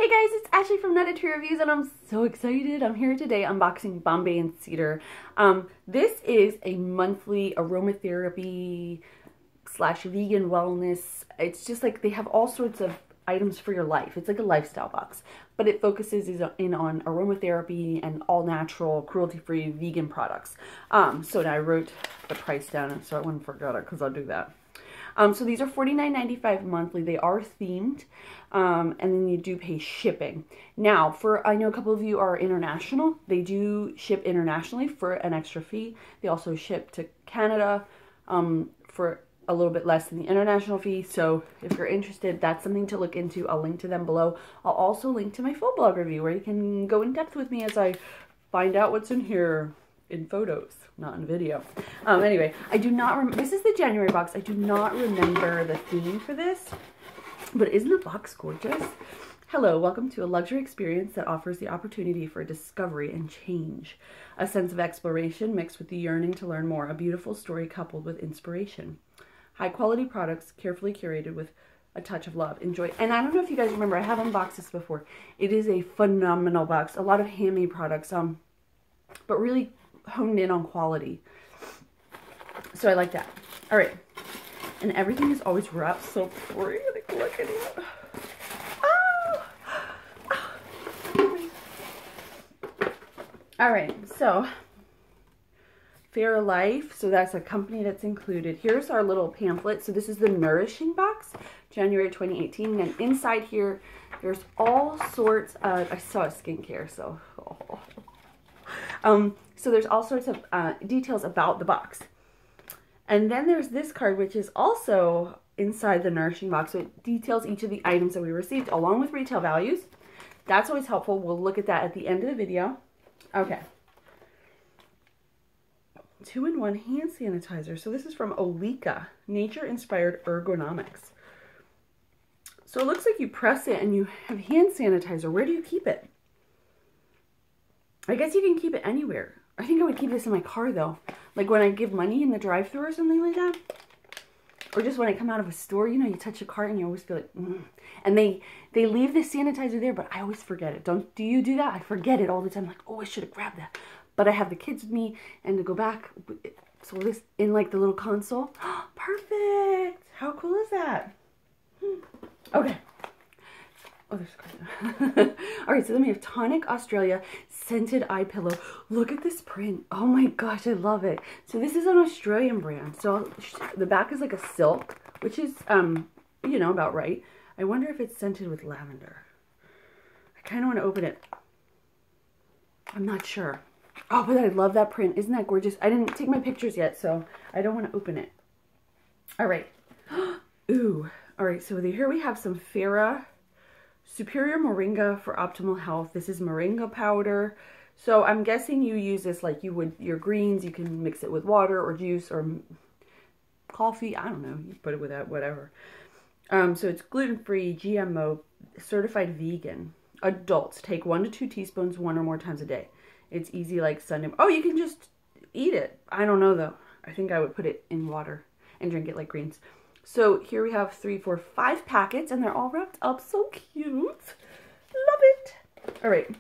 Hey guys, it's Ashley from Nutted Tree Reviews and I'm so excited. I'm here today unboxing Bombay and Cedar. This is a monthly aromatherapy slash vegan wellness. It's just like they have all sorts of items for your life. It's like a lifestyle box, but it focuses in on aromatherapy and all natural, cruelty-free vegan products. So I wrote the price down so I wouldn't forget it because I'll do that. So these are $49.95 monthly. They are themed, and then you do pay shipping. Now, I know a couple of you are international. They do ship internationally for an extra fee. They also ship to Canada for a little bit less than the international fee. So if you're interested, that's something to look into. I'll link to them below. I'll also link to my full blog review where you can go in depth with me as I find out what's in here. In photos, not in video. Anyway, I do not this is the January box. I do not remember the theme for this, but isn't the box gorgeous? Hello, welcome to a luxury experience that offers the opportunity for discovery and change. A sense of exploration mixed with the yearning to learn more. A beautiful story coupled with inspiration. High quality products, carefully curated with a touch of love. Enjoy. And I don't know if you guys remember, I have unboxed this before. It is a phenomenal box. A lot of handmade products, but really honed in on quality. So I like that. All right. And everything is always wrapped so pretty. Look at it. Oh! All right. So Fair Life. So that's a company that's included. Here's our little pamphlet. So this is the Nourishing box, January 2018. And inside here, there's all sorts of, I saw skincare, so so there's all sorts of details about the box. And then there's this card, which is also inside the Nourishing box. So it details each of the items that we received along with retail values. That's always helpful. We'll look at that at the end of the video. Okay. 2-in-1 hand sanitizer. So this is from Olika, nature-inspired ergonomics. So it looks like you press it and you have hand sanitizer. Where do you keep it? I guess you can keep it anywhere. I think I would keep this in my car though. Like when I give money in the drive-thru or something like that. Or just when I come out of a store, you know, you touch a cart and you always feel like, And they leave the sanitizer there, but I always forget it. Do you do that? I forget it all the time. Like, oh, I should have grabbed that. But I have the kids with me and to go back. So this in like the little console. Perfect. How cool is that? Okay. Oh, there's all right, so then we have Tonic Australia Scented Eye Pillow. Look at this print. Oh my gosh, I love it. So this is an Australian brand. So the back is like a silk, which is, you know, about right. I wonder if it's scented with lavender. I kind of want to open it. I'm not sure. Oh, but I love that print. Isn't that gorgeous? I didn't take my pictures yet, so I don't want to open it. All right. Ooh. All right, so here we have some Farah Superior Moringa for optimal health. This is moringa powder. So I'm guessing you use this like you would your greens. You can mix it with water or juice or coffee. I don't know. You put it with that, whatever. So it's gluten-free, GMO, certified vegan. Adults take 1 to 2 teaspoons 1 or more times a day. It's easy like Sunday. Oh, you can just eat it. I don't know though. I think I would put it in water and drink it like greens. So here we have 3, 4, 5 packets, and they're all wrapped up. So cute. Love it. All right.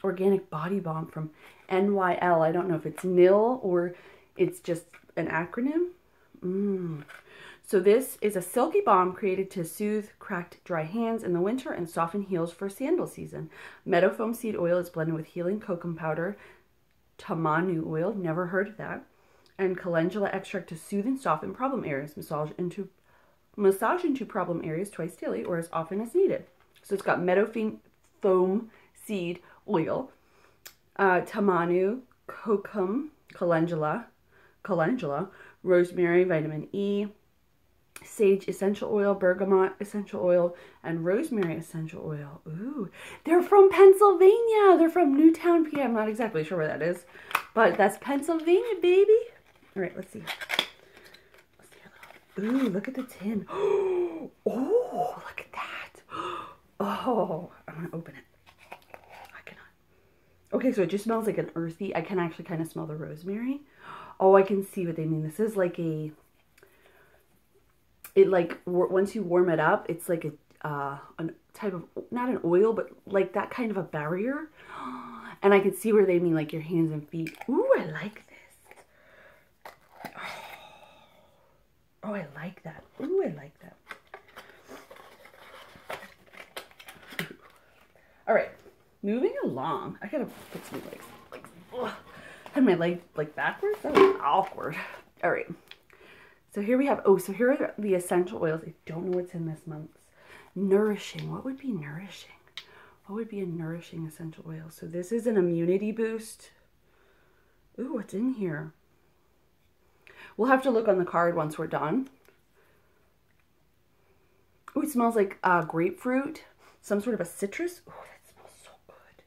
Organic Body Balm from NYL. I don't know if it's NIL or it's just an acronym. So this is a silky balm created to soothe cracked, dry hands in the winter and soften heels for sandal season. Meadow foam seed oil is blended with healing kokum powder, tamanu oil, never heard of that, and calendula extract to soothe and soften problem areas. Massage into problem areas twice daily or as often as needed. So it's got meadow foam seed oil, tamanu, kokum, calendula, rosemary, vitamin E, sage essential oil, bergamot essential oil, and rosemary essential oil. Ooh, they're from Pennsylvania. They're from Newtown, PA. I'm not exactly sure where that is, but that's Pennsylvania, baby. All right, let's see. Ooh, look at the tin. Oh, look at that. Oh, I'm going to open it. I cannot. Okay, so it just smells like an earthy. I can actually kind of smell the rosemary. Oh, I can see what they mean. This is like a, once you warm it up, it's like a type of, not an oil, but like that kind of a barrier. And I could see where they mean like your hands and feet. Ooh, I like this. Oh, I like that. Ooh, I like that. All right, moving along. I gotta fix my legs. Ugh. Had my leg like backwards. That was awkward. All right. So here we have, oh, so here are the essential oils. I don't know what's in this month's. Nourishing. What would be nourishing? What would be a nourishing essential oil? So this is an immunity boost. Ooh, what's in here? We'll have to look on the card once we're done. Ooh, it smells like grapefruit. Some sort of a citrus. Oh, that smells so good.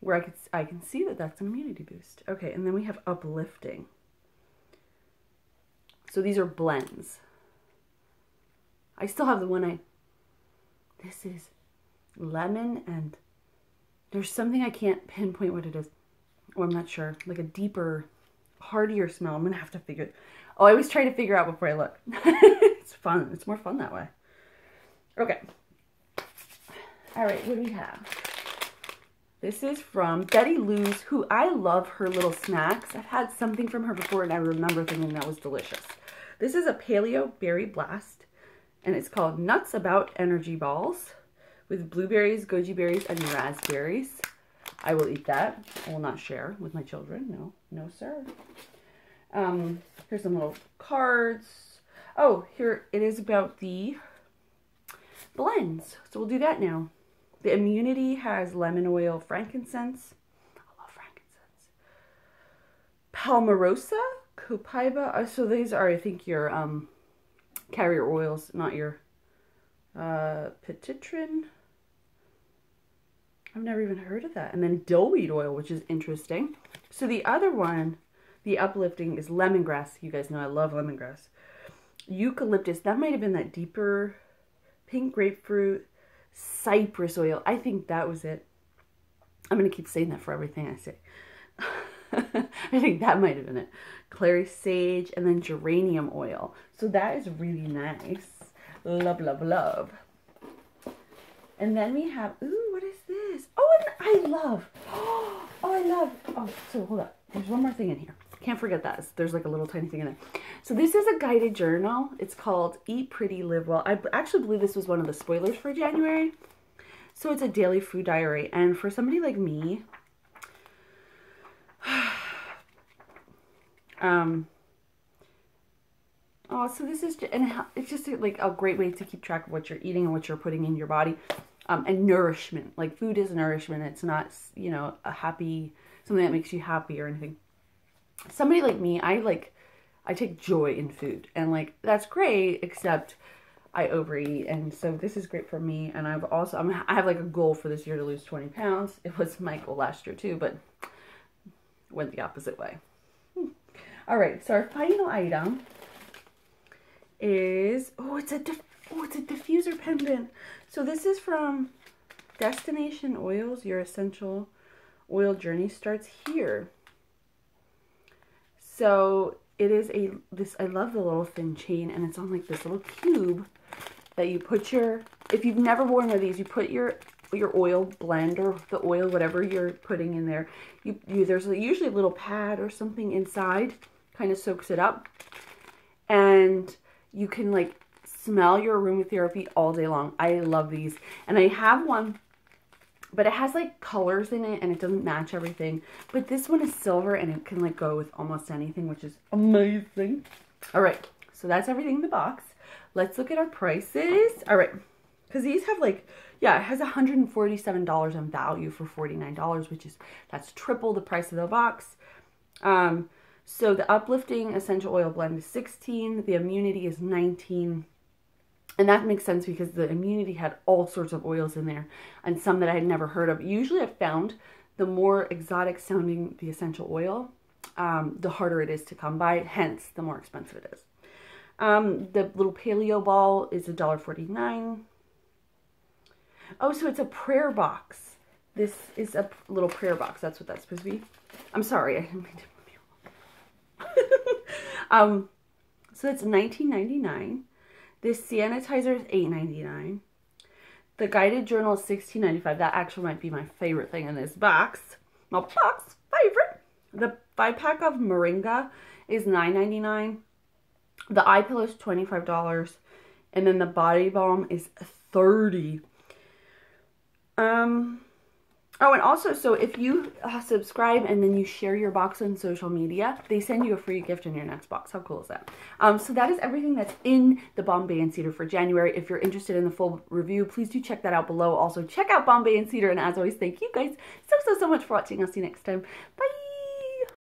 Where I can see that that's an immunity boost. Okay, and then we have uplifting. So these are blends. I still have the one this is lemon, and there's something I can't pinpoint what it is. Oh, I'm not sure. Like a deeper, heartier smell. I'm going to have to figure it. Oh, I always try to figure out before I look. It's fun. It's more fun that way. Okay. All right, what do we have? This is from Betty Lou's, who I love her little snacks. I've had something from her before, and I remember thinking that was delicious. This is a Paleo Berry Blast, and it's called Nuts About Energy Balls with blueberries, goji berries, and raspberries. I will eat that. I will not share with my children. No, no, sir. Here's some little cards. Oh, here it is about the blends. So we'll do that now. The immunity has lemon oil, frankincense. I love frankincense. Palmarosa, copaiba. So these are, I think, your carrier oils, not your pititrin. I've never even heard of that. And then dillweed oil, which is interesting. So the other one, the uplifting, is lemongrass. You guys know I love lemongrass. Eucalyptus, that might have been that deeper pink grapefruit. Cypress oil, I think that was it. I'm going to keep saying that for everything I say. I think that might have been it. Clary sage, and then geranium oil. So that is really nice. Love, love, love. And then we have, ooh, what is this? Oh, and I love, so hold up. There's one more thing in here. Can't forget that. There's like a little tiny thing in there. So this is a guided journal. It's called Eat Pretty, Live Well. I actually believe this was one of the spoilers for January. So it's a daily food diary. And for somebody like me, so this is, and it's just like a great way to keep track of what you're eating and what you're putting in your body. And nourishment. Like food is nourishment. It's not, you know, something that makes you happy or anything. Somebody like me, I take joy in food, and like that's great, except I overeat, and so this is great for me. And I have like a goal for this year to lose 20 pounds. It was my goal last year too, but went the opposite way. All right, so our final item is it's a diffuser pendant. So this is from Destination Oils. Your essential oil journey starts here. So it is I love the little thin chain, and it's on like this little cube that you put if you've never worn one of these, you put your oil blend or the oil, whatever you're putting in there. There's usually a little pad or something inside, kind of soaks it up. And you can like smell your aromatherapy all day long. I love these. And I have one, but it has like colors in it and it doesn't match everything. But this one is silver and it can like go with almost anything, which is amazing. All right, so that's everything in the box. Let's look at our prices. All right, because these have like, yeah, it has $147 in value for $49, that's triple the price of the box. So the uplifting essential oil blend is $16, the immunity is $19. And that makes sense because the immunity had all sorts of oils in there and some that I had never heard of. Usually I've found the more exotic sounding the essential oil, the harder it is to come by, hence the more expensive it is. The little paleo ball is $1.49. Oh, so it's a prayer box. This is a little prayer box. That's what that's supposed to be. I'm sorry. I didn't mean to. So it's $19.99. This sanitizer is $8.99. The guided journal is $16.95. That actually might be my favorite thing in this box. My box favorite. The 5-pack of Moringa is $9.99. The eye pillow is $25. And then the body balm is $30. Oh, and also, so if you subscribe and then you share your box on social media, they send you a free gift in your next box. How cool is that? So that is everything that's in the Bombay and Cedar for January. If you're interested in the full review, please do check that out below. Also, check out Bombay and Cedar. And as always, thank you guys so much for watching. I'll see you next time. Bye.